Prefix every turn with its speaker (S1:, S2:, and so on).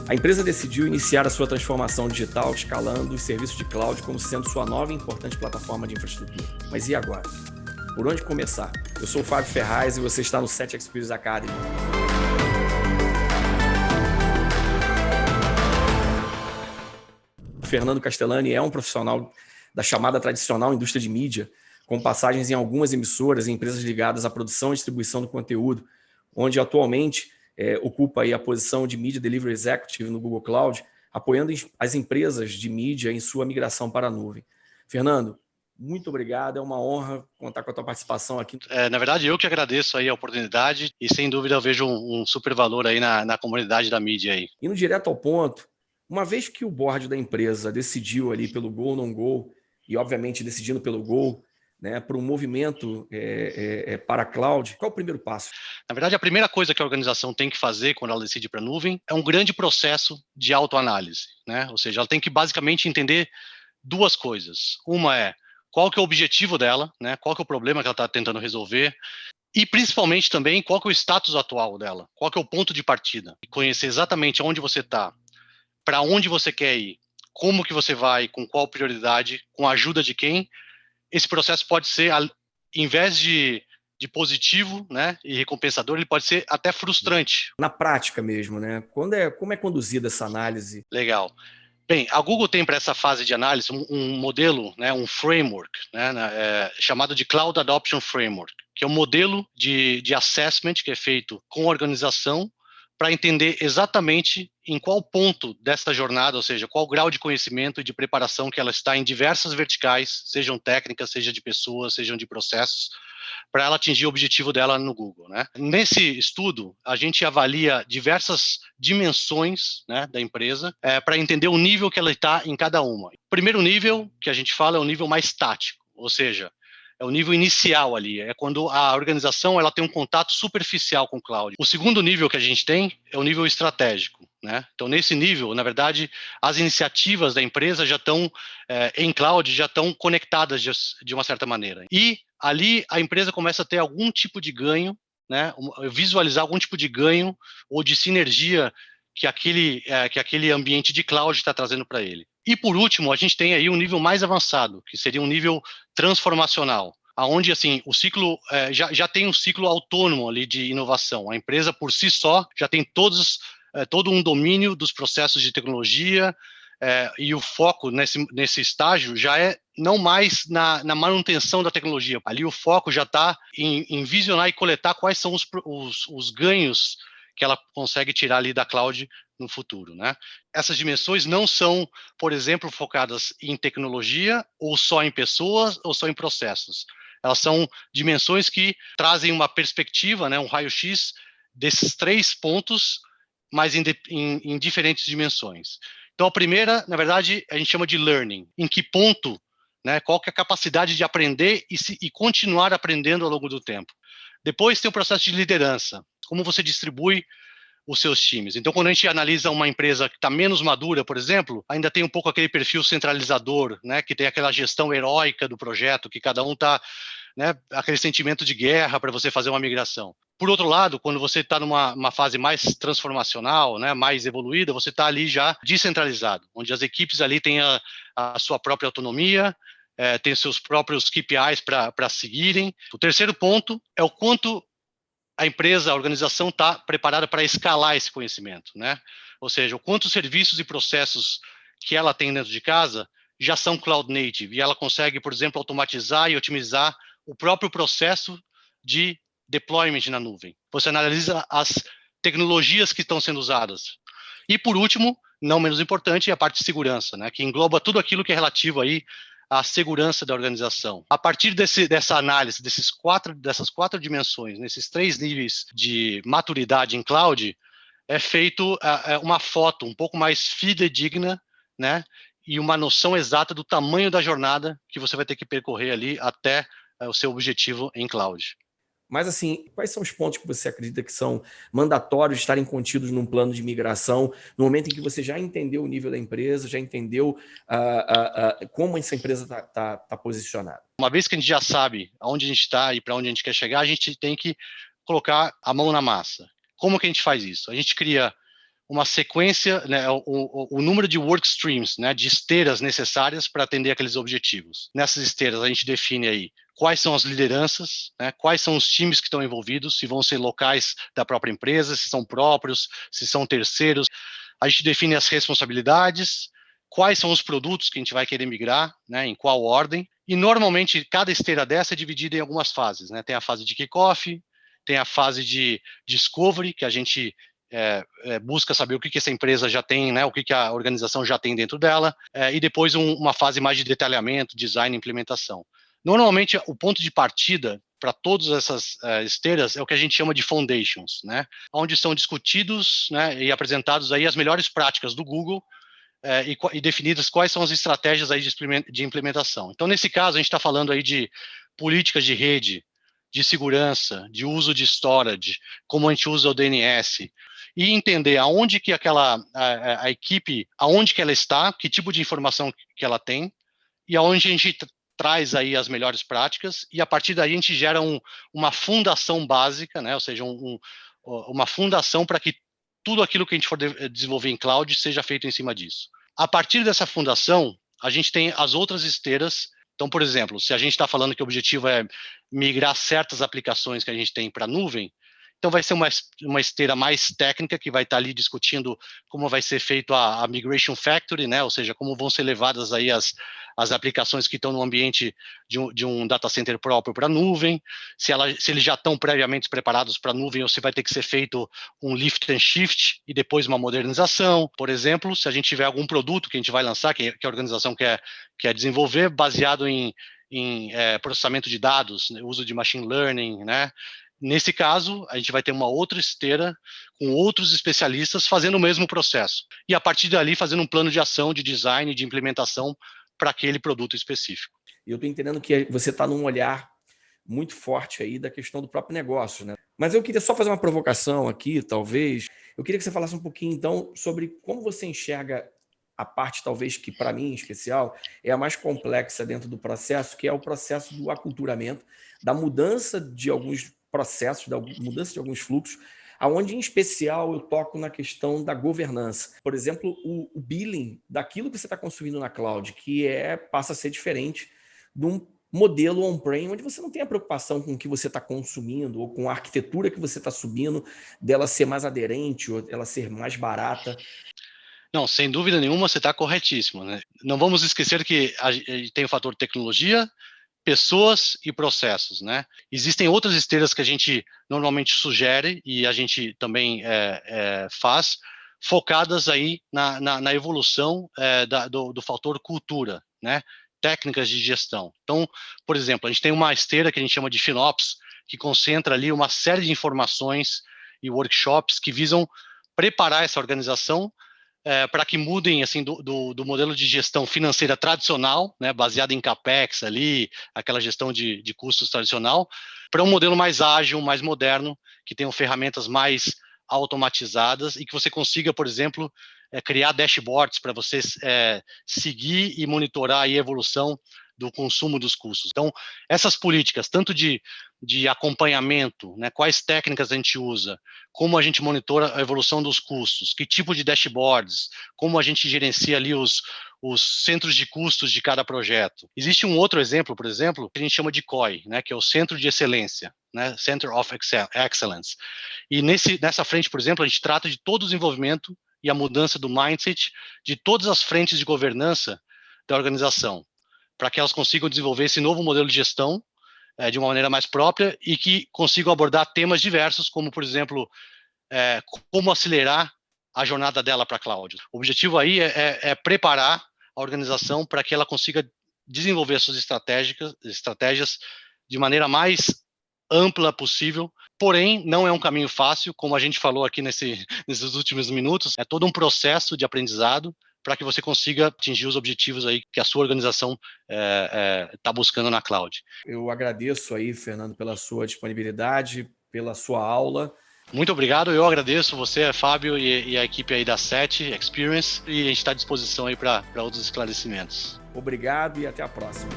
S1: A empresa decidiu iniciar a sua transformação digital, escalando os serviços de cloud como sendo sua nova e importante plataforma de infraestrutura. Mas e agora? Por onde começar? Eu sou o Fábio Ferraz e você está no 7Xperience Academy. Fernando Castellani é um profissional da chamada tradicional indústria de mídia, com passagens em algumas emissoras e empresas ligadas à produção e distribuição do conteúdo, onde atualmente ocupa aí a posição de Media Delivery Executive no Google Cloud, apoiando as empresas de mídia em sua migração para a nuvem. Fernando, muito obrigado, é uma honra contar com a tua participação aqui.
S2: Na verdade, eu que agradeço aí a oportunidade e, sem dúvida, eu vejo um super valor aí na comunidade da mídia aí.
S1: Indo direto ao ponto, uma vez que o board da empresa decidiu ali pelo Go, Não Go, e obviamente decidindo pelo Go, né, para um movimento para a cloud, qual é o primeiro passo?
S2: Na verdade, a primeira coisa que a organização tem que fazer quando ela decide para a nuvem é um grande processo de autoanálise, né? Ou seja, ela tem que basicamente entender duas coisas. Uma é qual que é o objetivo dela, né? Qual que é o problema que ela está tentando resolver, e principalmente também qual que é o status atual dela, qual que é o ponto de partida. E conhecer exatamente onde você está, para onde você quer ir, como que você vai, com qual prioridade, com a ajuda de quem. Esse processo pode ser, em vez de positivo, né, e recompensador, ele pode ser até frustrante.
S1: Na prática mesmo, né? Como é conduzida essa análise?
S2: Legal. Bem, a Google tem para essa fase de análise um modelo, né, um framework, né, chamado de Cloud Adoption Framework, que é um modelo de assessment que é feito com a organização para entender exatamente em qual ponto dessa jornada, ou seja, qual grau de conhecimento e de preparação que ela está em diversas verticais, sejam técnicas, seja de pessoas, sejam de processos, para ela atingir o objetivo dela no Google, né? Nesse estudo, a gente avalia diversas dimensões, né, da empresa para entender o nível que ela está em cada uma. O primeiro nível que a gente fala é o nível mais tático, ou seja, é o nível inicial ali, é quando a organização ela tem um contato superficial com o cloud. O segundo nível que a gente tem é o nível estratégico, né? Então, nesse nível, na verdade, as iniciativas da empresa já estão em cloud, já estão conectadas de uma certa maneira. E ali a empresa começa a ter algum tipo de ganho, né? Visualizar algum tipo de ganho ou de sinergia que aquele ambiente de cloud está trazendo para ele. E, por último, a gente tem aí um nível mais avançado, que seria um nível transformacional, aonde assim o ciclo já tem um ciclo autônomo ali de inovação. A empresa, por si só, já tem todo um domínio dos processos de tecnologia, e o foco nesse estágio já é não mais na manutenção da tecnologia. Ali o foco já está em visionar e coletar quais são os ganhos que ela consegue tirar ali da cloud no futuro, né? Essas dimensões não são, por exemplo, focadas em tecnologia, ou só em pessoas, ou só em processos. Elas são dimensões que trazem uma perspectiva, né, um raio-x desses três pontos, mas em diferentes dimensões. Então, a primeira, na verdade, a gente chama de learning. Em que ponto, né, qual que é a capacidade de aprender e continuar aprendendo ao longo do tempo. Depois tem o processo de liderança. Como você distribui os seus times. Então, quando a gente analisa uma empresa que está menos madura, por exemplo, ainda tem um pouco aquele perfil centralizador, né, que tem aquela gestão heróica do projeto, que cada um está, né, aquele sentimento de guerra para você fazer uma migração. Por outro lado, quando você está numa fase mais transformacional, né, mais evoluída, você está ali já descentralizado, onde as equipes ali têm a sua própria autonomia, tem seus próprios KPIs para seguirem. O terceiro ponto é o quanto a empresa, a organização está preparada para escalar esse conhecimento, né? Ou seja, quantos serviços e processos que ela tem dentro de casa já são cloud native e ela consegue, por exemplo, automatizar e otimizar o próprio processo de deployment na nuvem. Você analisa as tecnologias que estão sendo usadas. E, por último, não menos importante, é a parte de segurança, né? Que engloba tudo aquilo que é relativo aí a segurança da organização. A partir dessa análise, dessas quatro dimensões, nesses três níveis de maturidade em cloud, é feito uma foto um pouco mais fidedigna, né, e uma noção exata do tamanho da jornada que você vai ter que percorrer ali até o seu objetivo em cloud.
S1: Mas, assim, quais são os pontos que você acredita que são mandatórios de estarem contidos num plano de migração, no momento em que você já entendeu o nível da empresa, já entendeu como essa empresa está posicionada?
S2: Uma vez que a gente já sabe aonde a gente está e para onde a gente quer chegar, a gente tem que colocar a mão na massa. Como que a gente faz isso? A gente cria uma sequência, né, o número de work streams, né, de esteiras necessárias para atender aqueles objetivos. Nessas esteiras, a gente define aí quais são as lideranças, né, quais são os times que estão envolvidos, se vão ser locais da própria empresa, se são próprios, se são terceiros. A gente define as responsabilidades, quais são os produtos que a gente vai querer migrar, né, em qual ordem. E, normalmente, cada esteira dessa é dividida em algumas fases, né? Tem a fase de kickoff, tem a fase de discovery, que a gente busca saber o que essa empresa já tem, né, o que a organização já tem dentro dela, e depois uma fase mais de detalhamento, design e implementação. Normalmente, o ponto de partida para todas essas esteiras é o que a gente chama de foundations, né, onde são discutidos, né, e apresentados aí as melhores práticas do Google e definidas quais são as estratégias aí de implementação. Então, nesse caso, a gente está falando aí de políticas de rede, de segurança, de uso de storage, como a gente usa o DNS, e entender aonde que a equipe, aonde que ela está, que tipo de informação que ela tem, e aonde a gente traz aí as melhores práticas, e a partir daí a gente gera uma fundação básica, né? Ou seja, uma fundação para que tudo aquilo que a gente for desenvolver em cloud seja feito em cima disso. A partir dessa fundação, a gente tem as outras esteiras. Então, por exemplo, se a gente está falando que o objetivo é migrar certas aplicações que a gente tem para a nuvem, então vai ser uma esteira mais técnica que vai estar ali discutindo como vai ser feito a Migration Factory, né? Ou seja, como vão ser levadas aí as aplicações que estão no ambiente de um data center próprio para a nuvem, se eles já estão previamente preparados para a nuvem ou se vai ter que ser feito um lift and shift e depois uma modernização. Por exemplo, se a gente tiver algum produto que a gente vai lançar, que a organização quer desenvolver, baseado em processamento de dados, né, uso de machine learning, né? Nesse caso, a gente vai ter uma outra esteira com outros especialistas fazendo o mesmo processo. E a partir dali, fazendo um plano de ação, de design, de implementação para aquele produto específico.
S1: E eu estou entendendo que você está num olhar muito forte aí da questão do próprio negócio, né? Mas eu queria só fazer uma provocação aqui, talvez. Eu queria que você falasse um pouquinho, então, sobre como você enxerga a parte, talvez, que para mim, em especial, é a mais complexa dentro do processo, que é o processo do aculturamento, da mudança de alguns processos, da mudança de alguns fluxos, aonde, em especial, eu toco na questão da governança. Por exemplo, o billing daquilo que você está consumindo na cloud, que passa a ser diferente de um modelo on-prem, onde você não tem a preocupação com o que você está consumindo ou com a arquitetura que você está subindo, dela ser mais aderente ou ela ser mais barata.
S2: Não, sem dúvida nenhuma, você está corretíssimo, né? Não vamos esquecer que tem o fator tecnologia, pessoas e processos, né? Existem outras esteiras que a gente normalmente sugere e a gente também faz, focadas aí na evolução do fator cultura, né? Técnicas de gestão. Então, por exemplo, a gente tem uma esteira que a gente chama de FinOps, que concentra ali uma série de informações e workshops que visam preparar essa organização para que mudem assim do modelo de gestão financeira tradicional, né, baseado em CAPEX ali, aquela gestão de custos tradicional, para um modelo mais ágil, mais moderno, que tenham ferramentas mais automatizadas e que você consiga, por exemplo, criar dashboards para você seguir e monitorar a evolução do consumo dos custos. Então, essas políticas, tanto de acompanhamento, né, quais técnicas a gente usa, como a gente monitora a evolução dos custos, que tipo de dashboards, como a gente gerencia ali os centros de custos de cada projeto. Existe um outro exemplo, por exemplo, que a gente chama de COI, né, que é o Centro de Excelência, né, Center of Excellence. E nessa frente, por exemplo, a gente trata de todo o desenvolvimento e a mudança do mindset de todas as frentes de governança da organização, para que elas consigam desenvolver esse novo modelo de gestão de uma maneira mais própria e que consigam abordar temas diversos, como, por exemplo, como acelerar a jornada dela para a cloud. O objetivo aí é preparar a organização para que ela consiga desenvolver suas estratégias de maneira mais ampla possível, porém, não é um caminho fácil, como a gente falou aqui nesses últimos minutos, é todo um processo de aprendizado para que você consiga atingir os objetivos aí que a sua organização está buscando na cloud.
S1: Eu agradeço aí, Fernando, pela sua disponibilidade, pela sua aula.
S2: Muito obrigado, eu agradeço você, Fábio, e a equipe aí da SET Experience, e a gente está à disposição aí para outros esclarecimentos.
S1: Obrigado e até a próxima.